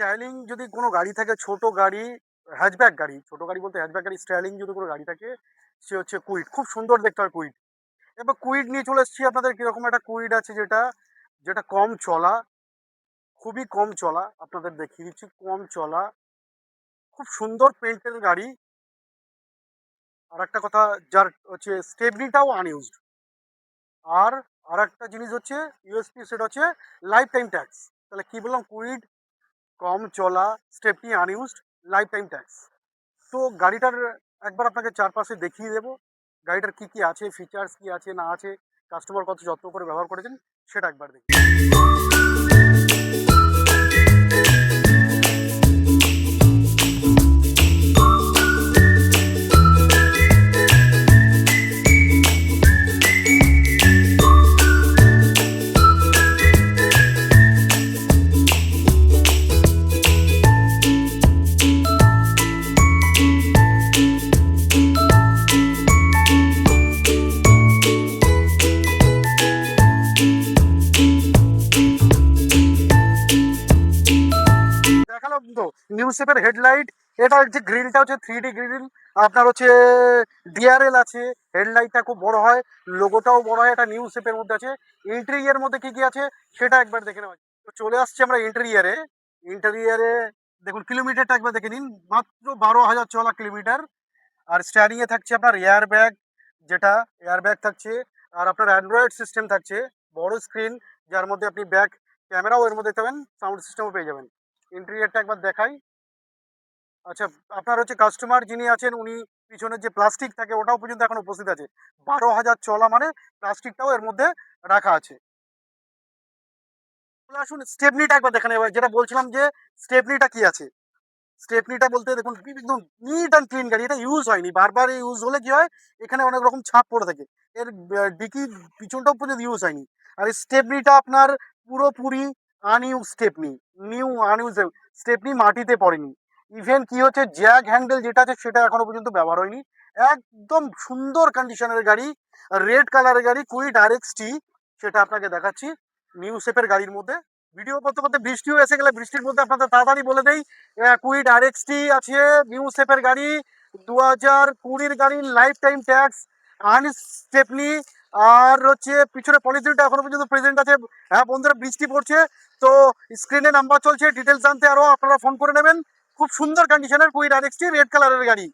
Styling যদি কোনো গাড়ি থাকে, ছোট গাড়ি, হ্যাচব্যাক গাড়ি, ছোট গাড়ি বলতে হ্যাচব্যাক গাড়ি, স্টাইলিং যদি কোনো গাড়ি থাকে সে হচ্ছে কুইড। খুব সুন্দর দেখতে হয় কুইড। এবার কুইড নিয়ে চলে এসেছি আপনাদের। কিরকম একটা কুইড আছে যেটা যেটা কম চলা, খুবই কম চলা, আপনাদের দেখিয়ে দিচ্ছি, কম চলা, খুব সুন্দর পেন্টের গাড়ি। আর একটা কথা, যার হচ্ছে স্টেবলিটাও আনইউজড। আর আর একটা জিনিস হচ্ছে ইউএসপি, সেটা হচ্ছে লাইফ টাইম ট্যাক্স। তাহলে কি বললাম? কুইড, কম চলা, Stepney unused, life time tax. তো গাড়িটার একবার আপনাকে চারপাশে দেখিয়ে দেবো, গাড়িটার কি কি আছে, ফিচার্স কি আছে না আছে, কাস্টমার কত যত্ন করে ব্যবহার করেছেন সেটা একবার দেখি। দেখালাম তো নিউ শেপের হেডলাইট। এটা হচ্ছে গ্রিলটা হচ্ছে 3D গ্রিল। আপনার হচ্ছে ডিআরএল আছে, হেডলাইটটা খুব বড় হয়, লোগোটাও বড় হয়, এটা নিউ শেপের মধ্যে আছে। ইন্টেরিয়ার মধ্যে কি কি আছে সেটা একবার দেখে নেওয়া যাক। তো চলে আসছি আমরা ইন্টেরিয়ারে। ইন্টেরিয়ারে দেখুন, কিলোমিটারটা একবার দেখে নিন, মাত্র 12,000 চলা কিলোমিটার। আর স্টিয়ারিং এ থাকছে আপনার এয়ার ব্যাগ, যেটা এয়ার ব্যাগ থাকছে। আর আপনার অ্যান্ড্রয়েড সিস্টেম থাকছে, বড় স্ক্রিন, যার মধ্যে আপনি ব্যাক ক্যামেরাও এর মধ্যে পাবেন, সাউন্ড সিস্টেমও পেয়ে যাবেন। ইন্টেরিয়রটা একবার দেখাই। আচ্ছা, আপনার হচ্ছে কাস্টমার যিনি আছেন উনি পিছনের যে প্লাস্টিক থাকে ওটাও পর্যন্ত এখন উপস্থিত আছে। 12,000 চলা মানে প্লাস্টিকটাও এর মধ্যে রাখা আছে। চলে আসুন স্টেপনিটা একবার দেখেন। এবার যেটা বলছিলাম যে স্টেপনিটা কি আছে, স্টেপনিটা বলতে দেখুন একদম নিট অ্যান্ড ক্লিন গাড়ি, এটা ইউজ হয়নি। বারবার ইউজ হলে কি হয়, এখানে অনেক রকম ছাপ পড়ে থাকে। এর ডিকি পিছনটাও পর্যন্ত ইউজ হয়নি। আর স্টেপনিটা আপনার পুরোপুরি আনইউজ স্টেপনি, নিউ আনইউজ স্টেপনি, মাটিতে পড়েনি। ইভেন কি হচ্ছে, জ্যাক হ্যান্ডেল যেটা আছে সেটা এখনো পর্যন্ত ব্যবহার হয়নি। একদম সুন্দর কন্ডিশনের গাড়ি, রেড কালারের গাড়ি, কুইড RXT। সেটা আপনাকে দেখাচ্ছি নিউ শেপের গাড়ির মধ্যে। ভিডিও করতে করতে বৃষ্টিও এসে গেলে বৃষ্টির মধ্যে আপনাদের তাড়াতাড়ি বলে দেই, কুইড RXT আছে, নিউ শেপের গাড়ি, 2020 গাড়ি, লাইফ টাইম ট্যাক্স, আনস্টেপনি। আর হচ্ছে পিছনে পলিথিনটা এখনো পর্যন্ত প্রেজেন্ট আছে। হ্যাঁ বন্ধুরা, বৃষ্টি পড়ছে তো স্ক্রিনে নাম্বার চলছে, ডিটেলস জানতে আরো আপনারা ফোন করে নেবেন। খুব সুন্দর কন্ডিশনের কুইড RXT, রেড কালারের গাড়ি।